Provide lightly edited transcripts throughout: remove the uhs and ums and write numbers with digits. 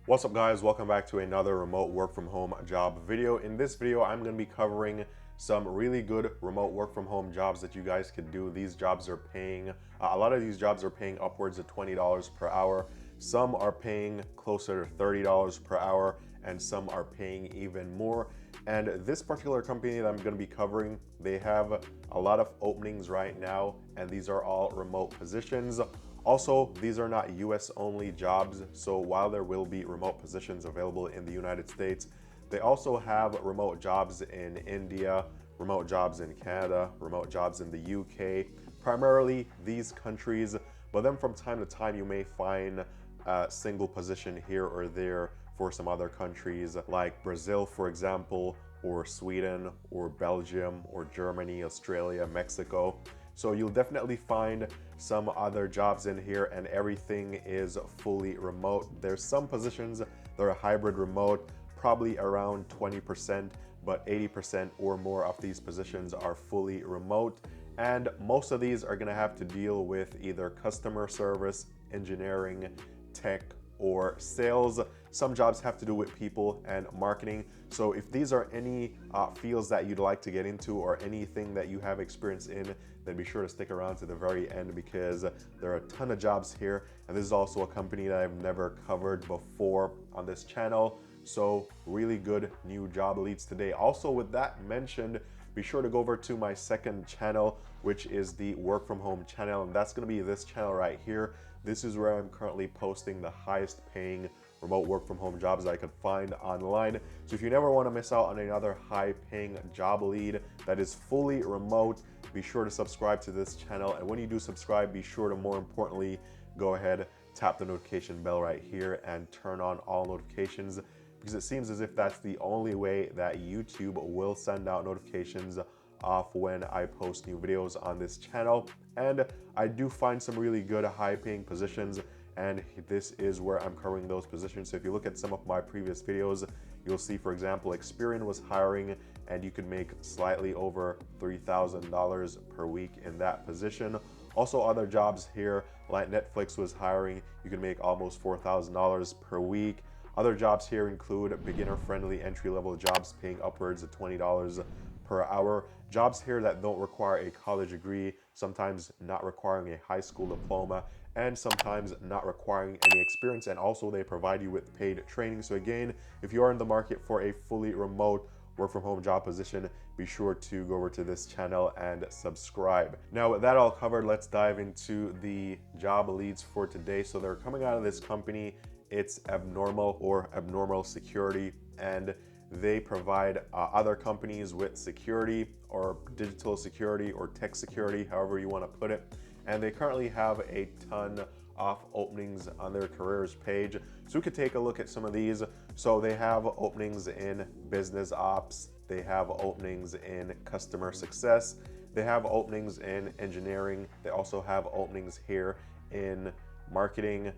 What's up guys, welcome back to another remote work from home job video. In this video, I'm going to be covering some really good remote work from home jobs that you guys could do. These jobs are paying, a lot of these jobs are paying upwards of $20 per hour. Some are paying closer to $30 per hour and some are paying even more. And this particular company that I'm going to be covering, they have a lot of openings right now and these are all remote positions. Also, these are not US only jobs, so while there will be remote positions available in the United States, they also have remote jobs in India, remote jobs in Canada, remote jobs in the UK, primarily these countries, but then from time to time you may find a single position here or there for some other countries like Brazil, for example, or Sweden, or Belgium, or Germany, Australia, Mexico. So you'll definitely find some other jobs in here and everything is fully remote. There's some positions that are hybrid remote, probably around 20%, but 80% or more of these positions are fully remote. And most of these are gonna have to deal with either customer service, engineering, tech, or sales. Some jobs have to do with people and marketing. So if these are any fields that you'd like to get into or anything that you have experience in, then be sure to stick around to the very end because there are a ton of jobs here. And this is also a company that I've never covered before on this channel. So really good new job leads today. Also with that mentioned, be sure to go over to my second channel, which is the work from home channel. And that's gonna be this channel right here. This is where I'm currently posting the highest paying remote work from home jobs that I could find online. So if you never want to miss out on another high paying job lead that is fully remote, be sure to subscribe to this channel. And when you do subscribe, be sure to more importantly, go ahead, tap the notification bell right here and turn on all notifications because it seems as if that's the only way that YouTube will send out notifications off when I post new videos on this channel. And I do find some really good high paying positions and this is where I'm covering those positions. So if you look at some of my previous videos, you'll see, for example, Experian was hiring and you could make slightly over $3,000 per week in that position. Also other jobs here like Netflix was hiring, you can make almost $4,000 per week. Other jobs here include beginner friendly entry level jobs paying upwards of $20 per hour. Jobs here that don't require a college degree, sometimes not requiring a high school diploma, and sometimes not requiring any experience. And also they provide you with paid training. So again, if you are in the market for a fully remote work from home job position, be sure to go over to this channel and subscribe. Now with that all covered, let's dive into the job leads for today. So they're coming out of this company. It's Abnormal Security, and they provide other companies with security or digital security or tech security, however you want to put it. And they currently have a ton of openings on their careers page. So we could take a look at some of these. So they have openings in business ops. They have openings in customer success. They have openings in engineering. They also have openings here in marketing.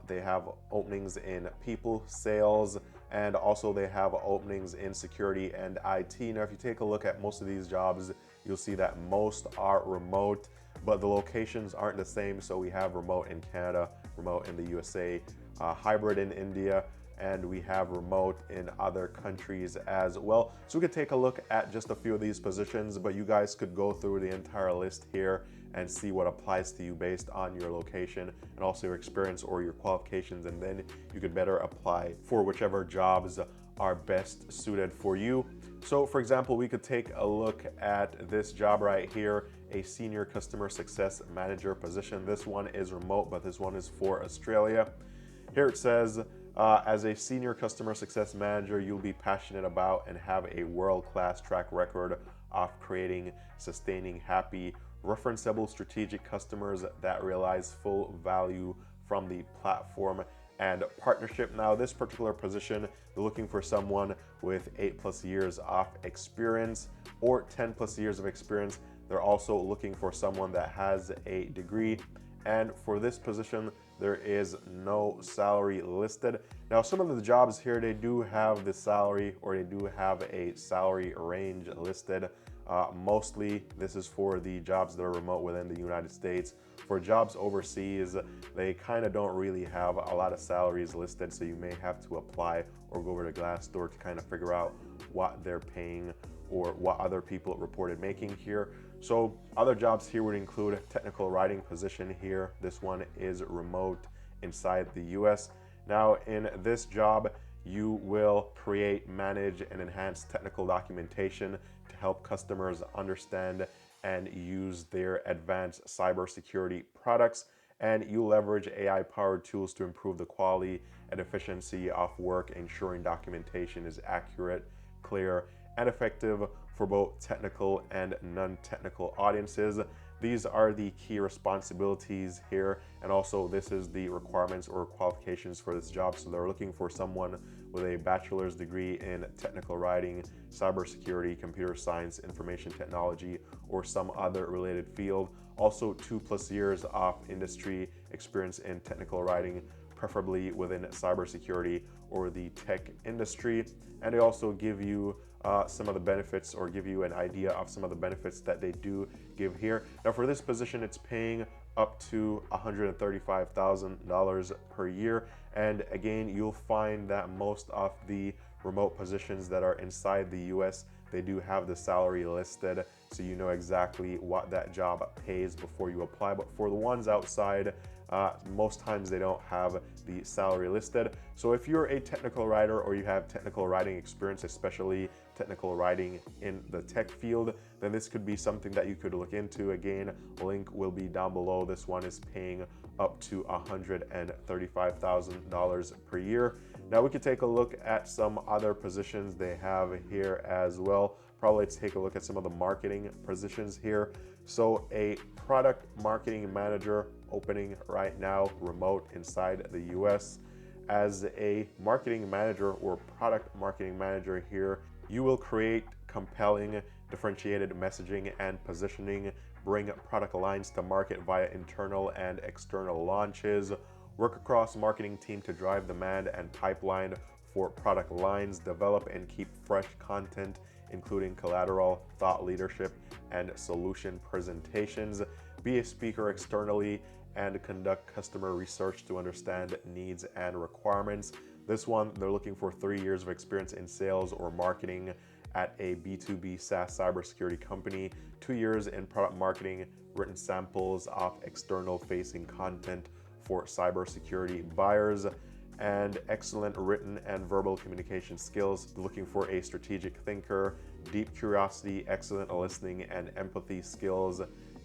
They have openings in people, sales, and also they have openings in security and IT. Now, if you take a look at most of these jobs, you'll see that most are remote, but the locations aren't the same. So we have remote in Canada, remote in the USA, hybrid in India, and we have remote in other countries as well. So we could take a look at just a few of these positions, but you guys could go through the entire list here and see what applies to you based on your location and also your experience or your qualifications, and then you could better apply for whichever jobs are best suited for you. So for example, we could take a look at this job right here, a senior customer success manager position. This one is remote, but this one is for Australia. Here it says, as a senior customer success manager, you'll be passionate about and have a world-class track record of creating, sustaining happy, referenceable strategic customers that realize full value from the platform and partnership. Now, this particular position, they're looking for someone with 8+ years of experience or 10+ years of experience. They're also looking for someone that has a degree. And for this position, there is no salary listed. Now, some of the jobs here, they do have the salary or they do have a salary range listed. Mostly this is for the jobs that are remote within the United States. For jobs overseas, they kind of don't really have a lot of salaries listed, so you may have to apply or go over to Glassdoor to kind of figure out what they're paying or what other people reported making here. So other jobs here would include technical writing position here. This one is remote inside the US. Now in this job, you will create, manage, and enhance technical documentation to help customers understand and use their advanced cybersecurity products. And you leverage AI-powered tools to improve the quality and efficiency of work, ensuring documentation is accurate, clear, and effective for both technical and non-technical audiences. These are the key responsibilities here, and also this is the requirements or qualifications for this job. So they're looking for someone with a bachelor's degree in technical writing, cybersecurity, computer science, information technology, or some other related field. Also 2+ years of industry experience in technical writing, preferably within cybersecurity or the tech industry. And they also give you some of the benefits, or give you an idea of some of the benefits that they do give here. Now for this position, it's paying up to $135,000 per year. And again, you'll find that most of the remote positions that are inside the US, they do have the salary listed, so you know exactly what that job pays before you apply. But for the ones outside, most times they don't have the salary listed. So if you're a technical writer or you have technical writing experience, especially technical writing in the tech field, then this could be something that you could look into. Again, link will be down below. This one is paying up to $135,000 per year. Now we could take a look at some other positions they have here as well. Probably let's take a look at some of the marketing positions here. So a product marketing manager opening right now, remote inside the US. As a marketing manager or product marketing manager here, you will create compelling, differentiated messaging and positioning, bring product lines to market via internal and external launches, work across marketing team to drive demand and pipeline for product lines, develop and keep fresh content, including collateral, thought leadership, and solution presentations, be a speaker externally, and conduct customer research to understand needs and requirements. This one, they're looking for 3 years of experience in sales or marketing at a B2B SaaS cybersecurity company, 2 years in product marketing, written samples of external facing content for cybersecurity buyers, and excellent written and verbal communication skills. Looking for a strategic thinker, deep curiosity, excellent listening and empathy skills,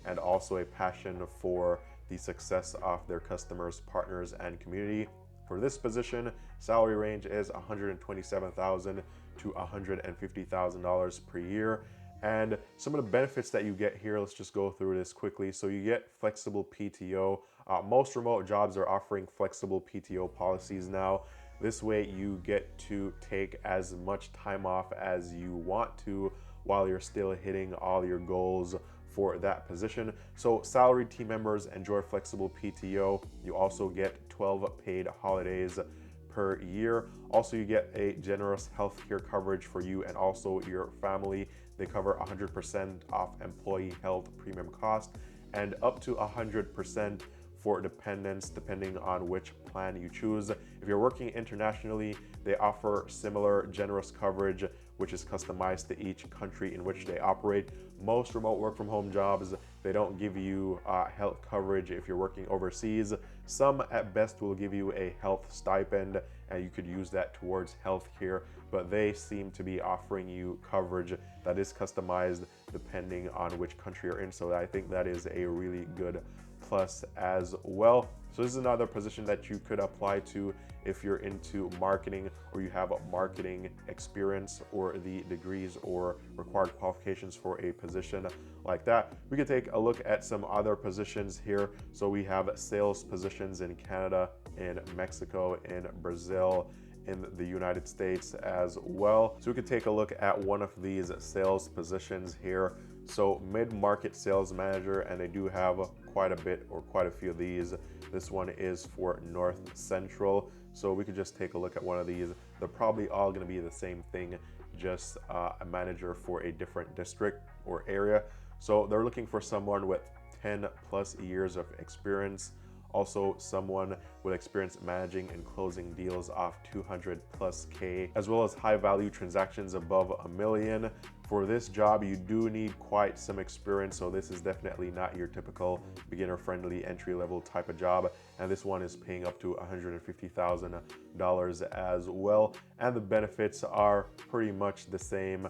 and also a passion for the success of their customers, partners, and community. For this position, salary range is $127,000 to $150,000 per year. And some of the benefits that you get here, let's just go through this quickly. So you get flexible PTO. Most remote jobs are offering flexible PTO policies now. This way you get to take as much time off as you want to while you're still hitting all your goals for that position. So salaried team members enjoy flexible PTO. You also get 12 paid holidays per year. Also, you get a generous healthcare coverage for you and also your family. They cover 100% off employee health premium cost and up to 100% for dependents, depending on which plan you choose. If you're working internationally, they offer similar generous coverage, which is customized to each country in which they operate. Most remote work from home jobs, they don't give you health coverage if you're working overseas. Some at best will give you a health stipend and you could use that towards healthcare, but they seem to be offering you coverage that is customized depending on which country you're in. So I think that is a really good plus as well. So this is another position that you could apply to if you're into marketing or you have a marketing experience or the degrees or required qualifications for a position like that. We could take a look at some other positions here. So we have sales positions in Canada, in Mexico, in Brazil, in the United States as well. So we could take a look at one of these sales positions here. So mid-market sales manager, and they do have quite a bit or quite a few of these. This one is for North Central. So we could just take a look at one of these. They're probably all going to be the same thing, just a manager for a different district or area. So they're looking for someone with 10 plus years of experience. Also someone with experience managing and closing deals off 200 plus K, as well as high value transactions above $1 million. For this job, you do need quite some experience, so this is definitely not your typical beginner-friendly entry-level type of job. And this one is paying up to $150,000 as well. And the benefits are pretty much the same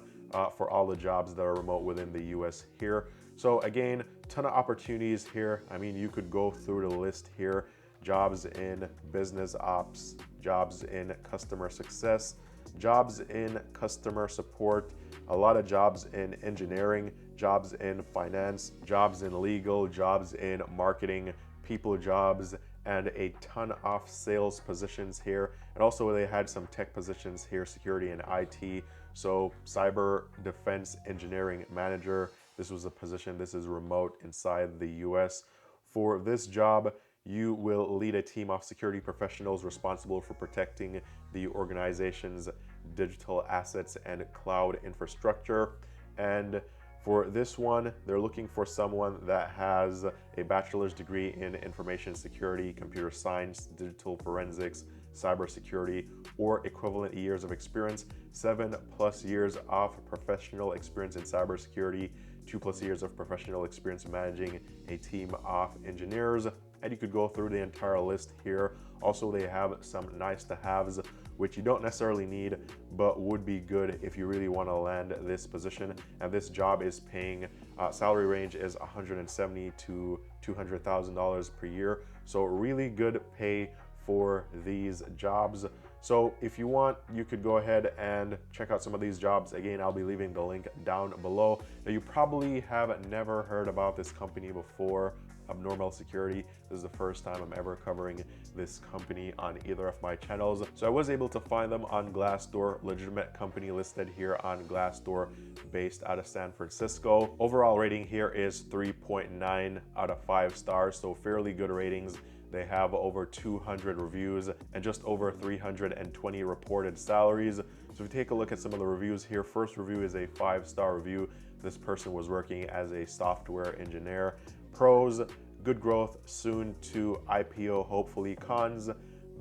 for all the jobs that are remote within the US here. So again, ton of opportunities here. I mean, you could go through the list here. Jobs in business ops, jobs in customer success, jobs in customer support, a lot of jobs in engineering, jobs in finance, jobs in legal, jobs in marketing, people jobs, and a ton of sales positions here. And also they had some tech positions here, security and IT. So cyber defense engineering manager. This was a position, this is remote inside the US. For this job, you will lead a team of security professionals responsible for protecting the organization's digital assets and cloud infrastructure. And for this one, they're looking for someone that has a bachelor's degree in information security, computer science, digital forensics, cybersecurity, or equivalent years of experience, 7+ years of professional experience in cybersecurity, 2+ years of professional experience managing a team of engineers. And you could go through the entire list here. Also, they have some nice to haves, which you don't necessarily need, but would be good if you really want to land this position. And this job is paying, salary range is $170,000 to $200,000 per year. So really good pay for these jobs. So if you want, you could go ahead and check out some of these jobs. Again, I'll be leaving the link down below. Now, you probably have never heard about this company before, Abnormal Security. This is the first time I'm ever covering this company on either of my channels. So I was able to find them on Glassdoor, legitimate company listed here on Glassdoor, based out of San Francisco. Overall rating here is 3.9 out of 5 stars, so fairly good ratings. They have over 200 reviews and just over 320 reported salaries. So if you take a look at some of the reviews here, first review is a 5-star review. This person was working as a software engineer. Pros: good growth, soon to IPO, hopefully. Cons: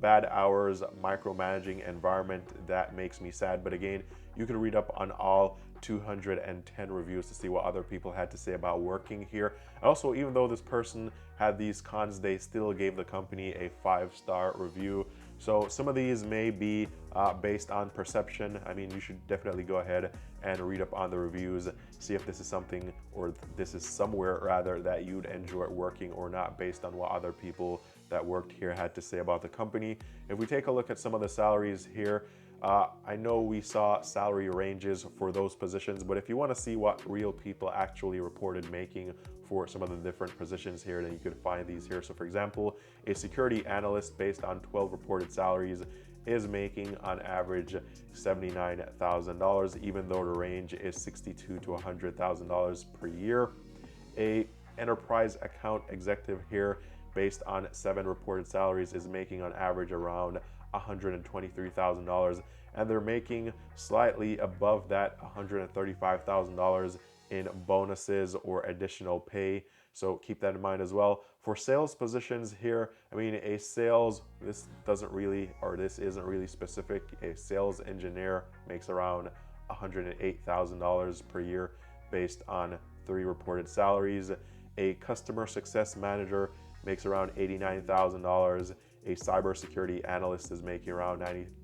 bad hours, micromanaging environment, that makes me sad. But again, you can read up on all 210 reviews to see what other people had to say about working here. Also, even though this person had these cons, they still gave the company a 5-star review. So some of these may be based on perception. I mean, you should definitely go ahead and read up on the reviews, see if this is something, or this is somewhere rather, that you'd enjoy working or not, based on what other people that worked here had to say about the company. If we take a look at some of the salaries here, I know we saw salary ranges for those positions, but if you want to see what real people actually reported making for some of the different positions here, then you could find these here. So for example, a security analyst, based on 12 reported salaries, is making on average $79,000, even though the range is $62,000 to $100,000 per year. A enterprise account executive here, based on 7 reported salaries, is making on average around $123,000, and they're making slightly above that, $135,000 in bonuses or additional pay. So keep that in mind as well. For sales positions here, I mean, a sales, this isn't really specific. A sales engineer makes around $108,000 per year based on 3 reported salaries. A customer success manager makes around $89,000. A cybersecurity analyst is making around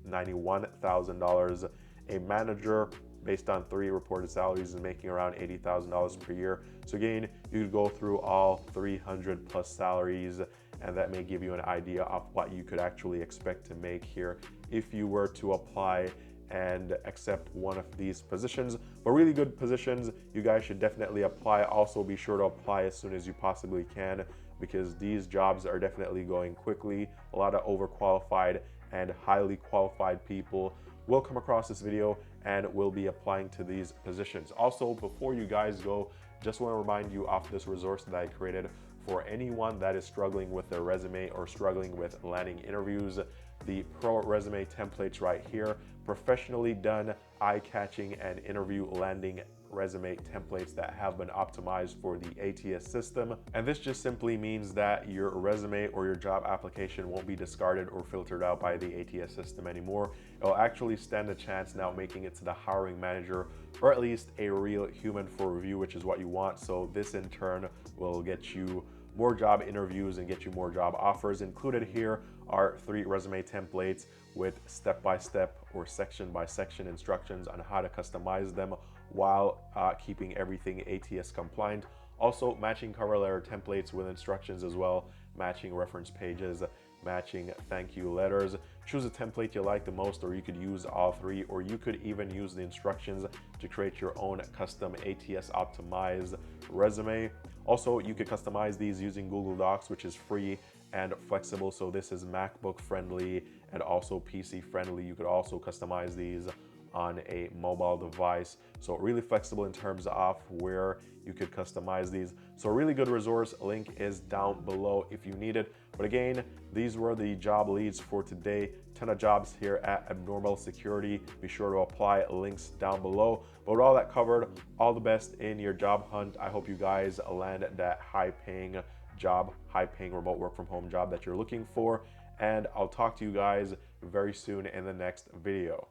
$91,000. A manager, based on 3 reported salaries, is making around $80,000 per year. So again, you could go through all 300 plus salaries, and that may give you an idea of what you could actually expect to make here if you were to apply and accept one of these positions. But really good positions, you guys should definitely apply. Also, be sure to apply as soon as you possibly can, because these jobs are definitely going quickly. A lot of overqualified and highly qualified people will come across this video and will be applying to these positions. Also, before you guys go, just want to remind you of this resource that I created for anyone that is struggling with their resume or struggling with landing interviews. the pro resume templates right here, professionally done, eye-catching, and interview landing resume templates that have been optimized for the ATS system. And this just simply means that your resume or your job application won't be discarded or filtered out by the ATS system anymore. It'll actually stand a chance now making it to the hiring manager, or at least a real human for review, which is what you want. So this in turn will get you more job interviews and get you more job offers. Included here are 3 resume templates with step-by-step or section-by-section instructions on how to customize them while keeping everything ATS compliant. Also, matching cover letter templates with instructions as well, matching reference pages, matching thank you letters. Choose a template you like the most, or you could use all 3, or you could even use the instructions to create your own custom ATS optimized resume. Also, you could customize these using Google Docs, which is free and flexible. So this is MacBook friendly and also PC friendly. You could also customize these on a mobile device. So really flexible in terms of where you could customize these. So a really good resource, link is down below if you need it. But again, these were the job leads for today. Ton of jobs here at Abnormal Security. Be sure to apply, links down below. But with all that covered, all the best in your job hunt. I hope you guys land that high-paying job, high-paying remote work from home job that you're looking for. And I'll talk to you guys very soon in the next video.